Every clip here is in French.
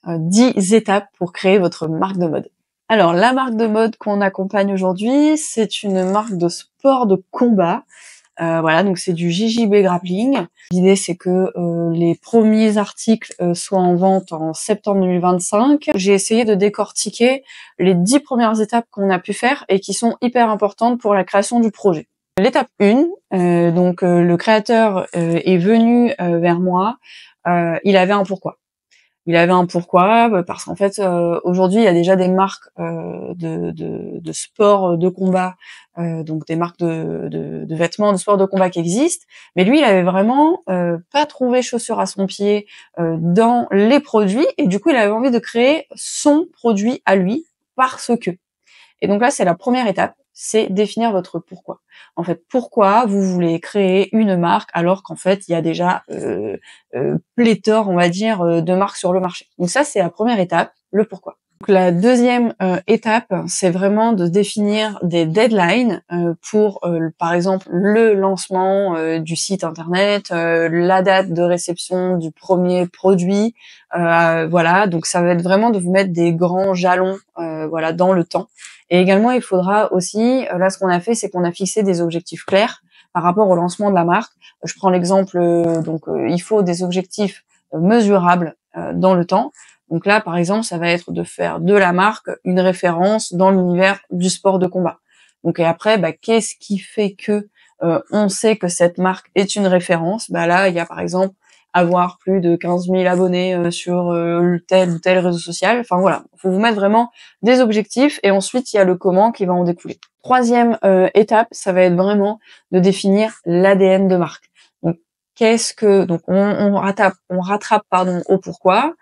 10 étapes pour créer votre marque de mode. Alors, la marque de mode qu'on accompagne aujourd'hui, c'est une marque de sport de combat. Voilà, donc c'est du JJB Grappling. L'idée, c'est que les premiers articles soient en vente en septembre 2025. J'ai essayé de décortiquer les 10 premières étapes qu'on a pu faire et qui sont hyper importantes pour la création du projet. L'étape 1, le créateur est venu vers moi. Il avait un pourquoi. Il avait un pourquoi parce qu'en fait aujourd'hui il y a déjà des marques de sport de combat, donc des marques de vêtements de sport de combat qui existent, mais lui il avait vraiment pas trouvé chaussure à son pied dans les produits et du coup il avait envie de créer son produit à lui parce que. Et donc là, c'est la première étape, c'est définir votre pourquoi. En fait, pourquoi vous voulez créer une marque alors qu'en fait, il y a déjà pléthore, on va dire, de marques sur le marché. Donc ça, c'est la première étape, le pourquoi. Donc la deuxième étape, c'est vraiment de définir des deadlines pour, par exemple, le lancement du site internet, la date de réception du premier produit. Voilà, donc ça va être vraiment de vous mettre des grands jalons, voilà, dans le temps. Et également, il faudra aussi, là, ce qu'on a fait, c'est qu'on a fixé des objectifs clairs par rapport au lancement de la marque. Je prends l'exemple, il faut des objectifs mesurables dans le temps. Donc là, par exemple, ça va être de faire de la marque une référence dans l'univers du sport de combat. Donc et après, qu'est-ce qui fait que on sait que cette marque est une référence? Là, il y a par exemple avoir plus de 15 000 abonnés sur tel ou tel réseau social. Enfin voilà, faut vous mettre vraiment des objectifs et ensuite il y a le comment qui va en découler. Troisième étape, ça va être vraiment de définir l'ADN de marque. Donc on rattrape au pourquoi.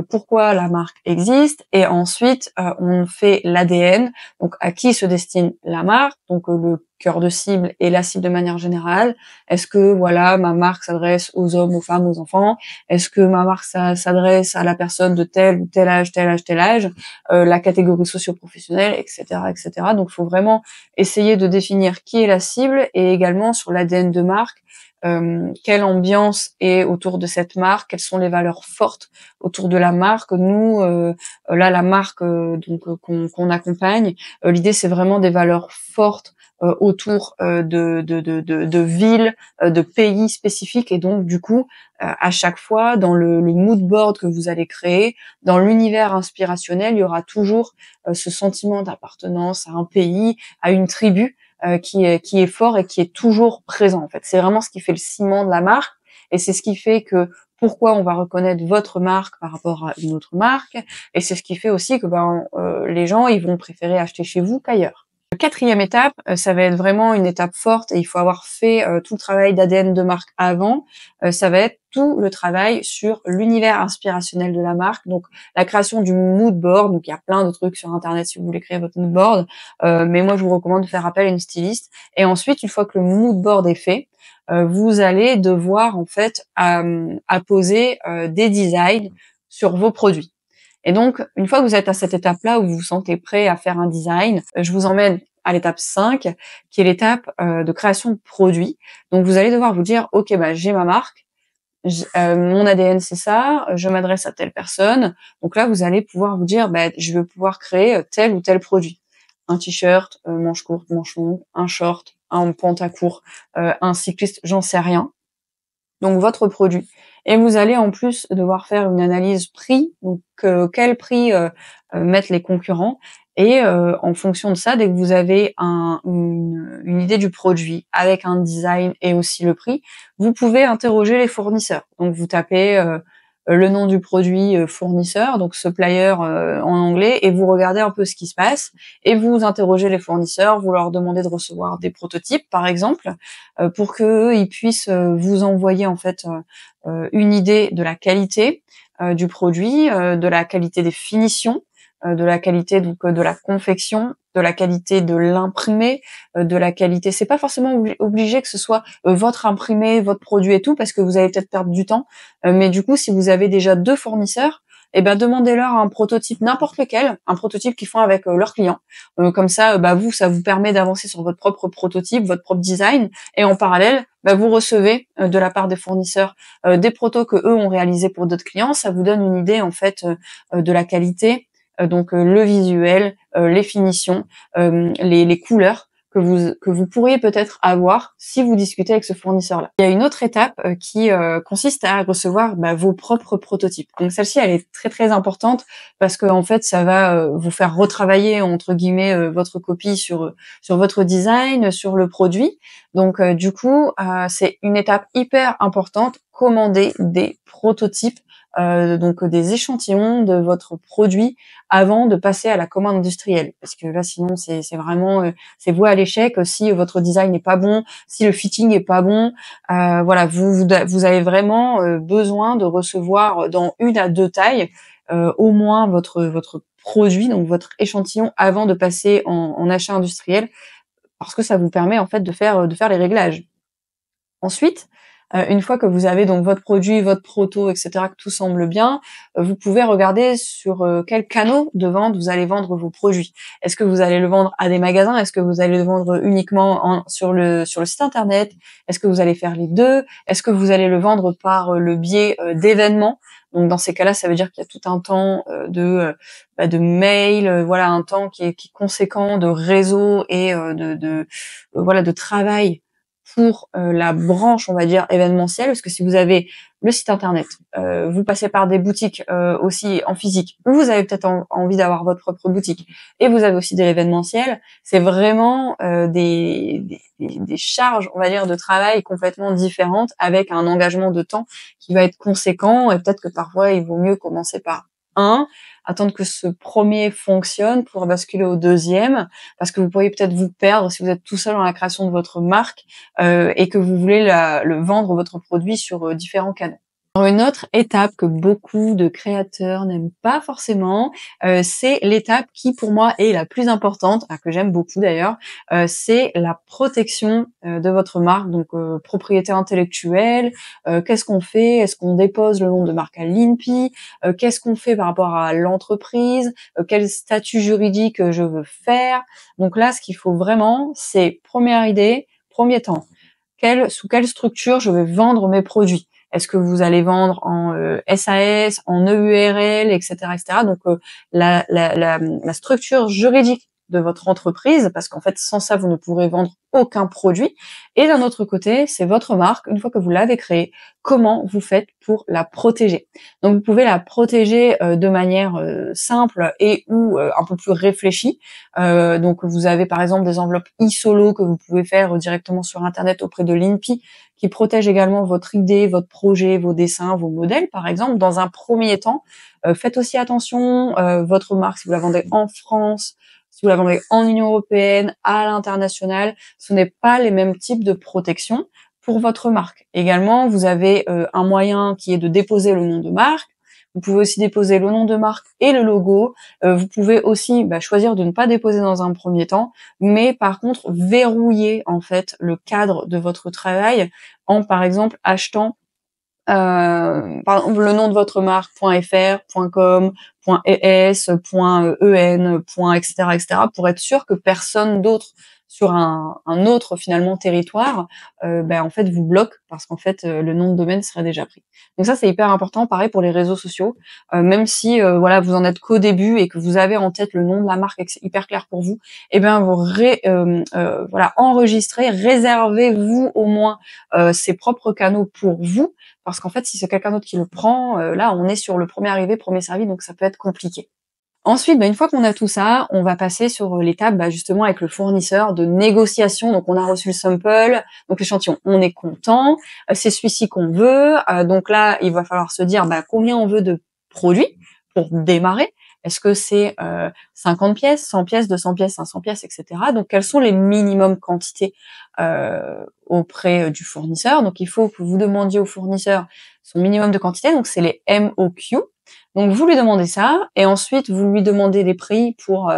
Pourquoi la marque existe et ensuite on fait l'ADN, donc à qui se destine la marque, donc le cœur de cible et la cible de manière générale. Est-ce que voilà ma marque s'adresse aux hommes, aux femmes, aux enfants? Est-ce que ma marque s'adresse à la personne de tel ou tel âge, la catégorie socio-professionnelle, etc., etc. Donc il faut vraiment essayer de définir qui est la cible et également sur l'ADN de marque. Quelle ambiance est autour de cette marque, quelles sont les valeurs fortes autour de la marque. Nous, là, la marque qu'on accompagne, l'idée c'est vraiment des valeurs fortes autour de villes, de pays spécifiques, et donc du coup, à chaque fois, dans le mood board que vous allez créer, dans l'univers inspirationnel, il y aura toujours ce sentiment d'appartenance à un pays, à une tribu. Qui est fort et qui est toujours présent en fait. C'est vraiment ce qui fait le ciment de la marque et c'est ce qui fait que pourquoi on va reconnaître votre marque par rapport à une autre marque et c'est ce qui fait aussi que les gens ils vont préférer acheter chez vous qu'ailleurs. La quatrième étape, ça va être vraiment une étape forte et il faut avoir fait tout le travail d'ADN de marque avant. Ça va être tout le travail sur l'univers inspirationnel de la marque, donc la création du mood board. Donc il y a plein de trucs sur internet si vous voulez créer votre mood board, mais moi je vous recommande de faire appel à une styliste. Et ensuite, une fois que le mood board est fait, vous allez devoir en fait apposer des designs sur vos produits. Et donc, une fois que vous êtes à cette étape-là où vous vous sentez prêt à faire un design, je vous emmène à l'étape 5, qui est l'étape de création de produits. Donc, vous allez devoir vous dire, OK, j'ai ma marque, mon ADN, c'est ça, je m'adresse à telle personne. Donc là, vous allez pouvoir vous dire, je vais pouvoir créer tel ou tel produit. Un t-shirt, manche courte, manche longue, un short, un pantacourt, un cycliste, j'en sais rien. Donc votre produit. Et vous allez en plus devoir faire une analyse prix, donc quel prix mettent les concurrents. Et en fonction de ça, dès que vous avez une idée du produit avec un design et aussi le prix, vous pouvez interroger les fournisseurs. Donc vous tapez le nom du produit fournisseur, donc supplier en anglais, et vous regardez un peu ce qui se passe, et vous interrogez les fournisseurs, vous leur demandez de recevoir des prototypes, par exemple, pour que ils puissent vous envoyer en fait une idée de la qualité du produit, de la qualité des finitions, de la qualité donc de la confection, de la qualité de l'imprimé, de la qualité. C'est pas forcément obligé que ce soit votre imprimé, votre produit et tout, parce que vous allez peut-être perdre du temps. Mais du coup, si vous avez déjà 2 fournisseurs, et ben demandez-leur un prototype, n'importe lequel, un prototype qu'ils font avec leurs clients. Comme ça, vous, ça vous permet d'avancer sur votre propre prototype, votre propre design, et en parallèle, vous recevez de la part des fournisseurs des protos que eux ont réalisés pour d'autres clients. Ça vous donne une idée en fait de la qualité, donc le visuel, les finitions, les couleurs que vous pourriez peut-être avoir si vous discutez avec ce fournisseur-là. Il y a une autre étape qui consiste à recevoir vos propres prototypes. Donc celle-ci, elle est très très importante parce que en fait, ça va vous faire retravailler entre guillemets votre copie sur votre design, sur le produit. Donc du coup, c'est une étape hyper importante. Commander des prototypes, donc des échantillons de votre produit avant de passer à la commande industrielle, parce que là sinon c'est vraiment c'est voué à l'échec. Si votre design n'est pas bon, si le fitting est pas bon, voilà, vous avez vraiment besoin de recevoir dans 1 à 2 tailles au moins votre produit, donc votre échantillon, avant de passer en achat industriel, parce que ça vous permet en fait de faire les réglages. Ensuite, une fois que vous avez donc votre produit, votre proto, etc., que tout semble bien, vous pouvez regarder sur quels canaux de vente vous allez vendre vos produits. Est-ce que vous allez le vendre à des magasins? Est-ce que vous allez le vendre uniquement sur le site internet? Est-ce que vous allez faire les deux? Est-ce que vous allez le vendre par le biais d'événements? Donc dans ces cas-là, ça veut dire qu'il y a tout un temps de mail, voilà, un temps qui est conséquent de réseau et de travail pour la branche, on va dire, événementielle, parce que si vous avez le site internet, vous passez par des boutiques aussi en physique, ou vous avez peut-être envie d'avoir votre propre boutique, et vous avez aussi de l'événementiel, c'est vraiment des charges, on va dire, de travail complètement différentes, avec un engagement de temps qui va être conséquent, et peut-être que parfois il vaut mieux commencer par attendre que ce premier fonctionne pour basculer au deuxième, parce que vous pourriez peut-être vous perdre si vous êtes tout seul dans la création de votre marque et que vous voulez le vendre votre produit sur différents canaux. Alors, une autre étape que beaucoup de créateurs n'aiment pas forcément, c'est l'étape qui pour moi est la plus importante, que j'aime beaucoup d'ailleurs, c'est la protection de votre marque, donc propriété intellectuelle. Qu'est-ce qu'on fait? Est-ce qu'on dépose le nom de marque à l'INPI? Qu'est-ce qu'on fait par rapport à l'entreprise? Quel statut juridique je veux faire? Donc là, ce qu'il faut vraiment, c'est première idée, premier temps. Sous quelle structure je vais vendre mes produits? Est-ce que vous allez vendre en SAS, en EURL, etc., etc. Donc la structure juridique de votre entreprise, parce qu'en fait, sans ça, vous ne pourrez vendre aucun produit. Et d'un autre côté, c'est votre marque. Une fois que vous l'avez créée, comment vous faites pour la protéger? Donc, vous pouvez la protéger de manière simple et ou un peu plus réfléchie. Donc, vous avez par exemple des enveloppes e-solo que vous pouvez faire directement sur Internet auprès de l'INPI, qui protège également votre idée, votre projet, vos dessins, vos modèles, par exemple. Dans un premier temps, faites aussi attention, votre marque, si vous la vendez en France, si vous la vendez en Union européenne, à l'international, ce n'est pas les mêmes types de protection pour votre marque. Également, vous avez un moyen qui est de déposer le nom de marque. Vous pouvez aussi déposer le nom de marque et le logo. Vous pouvez aussi choisir de ne pas déposer dans un premier temps, mais par contre verrouiller en fait le cadre de votre travail en par exemple achetant par exemple le nom de votre marque .fr, .com, .es, .en, .etc., etc., pour être sûr que personne d'autre sur un autre finalement territoire en fait vous bloque, parce qu'en fait le nom de domaine serait déjà pris. Donc ça c'est hyper important. Pareil pour les réseaux sociaux, même si voilà, vous en êtes qu'au début et que vous avez en tête le nom de la marque et que c'est hyper clair pour vous, vous voilà, enregistrez, réservez-vous au moins ces propres canaux pour vous, parce qu'en fait si c'est quelqu'un d'autre qui le prend, là on est sur le premier arrivé premier servi, donc ça peut être compliqué. Ensuite, une fois qu'on a tout ça, on va passer sur l'étape justement avec le fournisseur de négociation. Donc on a reçu le sample, donc l'échantillon, on est content, c'est celui-ci qu'on veut. Donc là, il va falloir se dire combien on veut de produits pour démarrer. Est-ce que c'est 50 pièces, 100 pièces, 200 pièces, 500 pièces, etc. Donc quelles sont les minimum quantités auprès du fournisseur? Donc il faut que vous demandiez au fournisseur son minimum de quantité, donc c'est les MOQ. Donc vous lui demandez ça, et ensuite vous lui demandez les prix pour,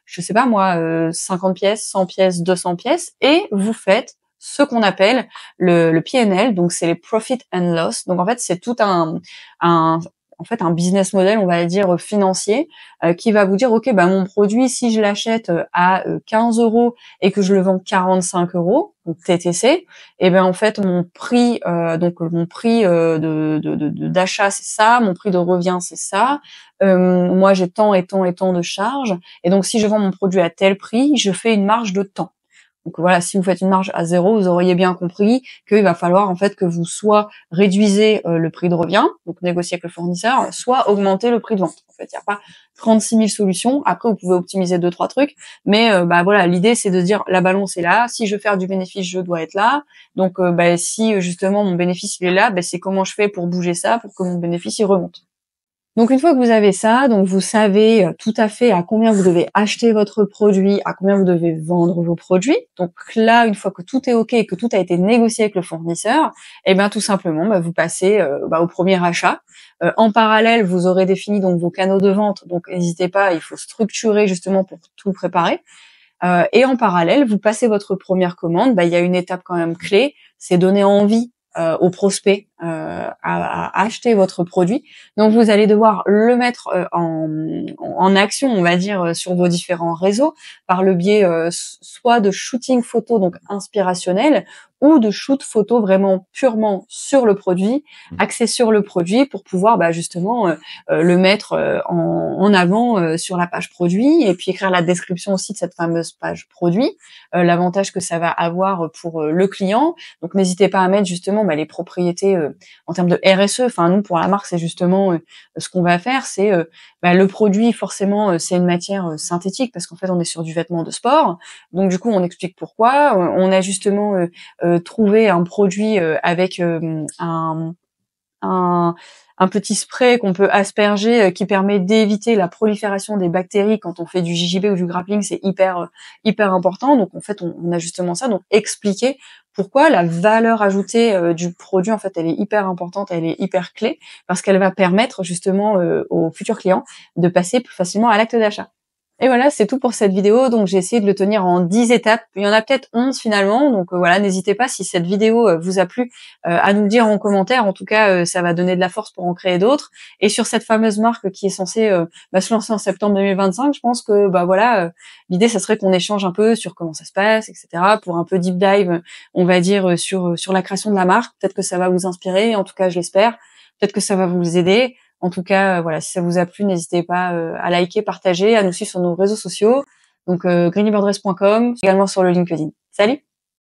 je sais pas moi, 50 pièces, 100 pièces, 200 pièces, et vous faites ce qu'on appelle le P&L, donc c'est les Profit and Loss. Donc en fait c'est tout en fait un business model, on va dire financier, qui va vous dire ok, bah mon produit, si je l'achète à 15 € et que je le vends 45 €, donc TTC, et ben en fait mon prix d'achat c'est ça, mon prix de revient c'est ça. Moi j'ai tant et tant et tant de charges, et donc si je vends mon produit à tel prix, je fais une marge de temps. Donc voilà, si vous faites une marge à 0, vous auriez bien compris qu'il va falloir en fait que vous soit réduisez le prix de revient, donc négocier avec le fournisseur, soit augmenter le prix de vente. En fait, il n'y a pas 36 000 solutions. Après, vous pouvez optimiser 2-3 trucs, mais bah voilà, l'idée c'est de dire la balance est là. Si je veux faire du bénéfice, je dois être là. Donc si justement mon bénéfice il est là, c'est comment je fais pour bouger ça, pour que mon bénéfice il remonte. Donc une fois que vous avez ça, donc vous savez tout à fait à combien vous devez acheter votre produit, à combien vous devez vendre vos produits. Donc là, une fois que tout est OK et que tout a été négocié avec le fournisseur, et bien tout simplement, vous passez au premier achat. En parallèle, vous aurez défini donc vos canaux de vente. Donc n'hésitez pas, il faut structurer justement pour tout préparer. Et en parallèle, vous passez votre première commande. Il y a une étape quand même clé, c'est donner envie aux prospects à acheter votre produit. Donc vous allez devoir le mettre en action, on va dire, sur vos différents réseaux, par le biais soit de shooting photo, donc inspirationnel, ou de shoot photo vraiment purement sur le produit, axé sur le produit, pour pouvoir justement le mettre en avant sur la page produit, et puis écrire la description aussi de cette fameuse page produit, l'avantage que ça va avoir pour le client. Donc n'hésitez pas à mettre justement les propriétés en termes de RSE. Enfin nous pour la marque c'est justement ce qu'on va faire, c'est le produit forcément c'est une matière synthétique parce qu'en fait on est sur du vêtement de sport. Donc du coup on explique pourquoi. On a justement trouvé un produit avec un petit spray qu'on peut asperger qui permet d'éviter la prolifération des bactéries quand on fait du JJB ou du grappling, c'est hyper important. Donc en fait on a justement ça, donc expliquer pourquoi la valeur ajoutée du produit en fait elle est hyper importante, elle est hyper clé, parce qu'elle va permettre justement aux futurs clients de passer plus facilement à l'acte d'achat. Et voilà, c'est tout pour cette vidéo. Donc j'ai essayé de le tenir en 10 étapes. Il y en a peut-être 11 finalement. Donc voilà, n'hésitez pas si cette vidéo vous a plu à nous le dire en commentaire. En tout cas, ça va donner de la force pour en créer d'autres. Et sur cette fameuse marque qui est censée se lancer en septembre 2025, je pense que l'idée ça serait qu'on échange un peu sur comment ça se passe, etc. Pour un peu deep dive, on va dire sur la création de la marque. Peut-être que ça va vous inspirer. En tout cas, je l'espère. Peut-être que ça va vous aider. En tout cas, voilà, si ça vous a plu, n'hésitez pas à liker, partager, à nous suivre sur nos réseaux sociaux. Donc greenybirdress.com, également sur le LinkedIn. Salut!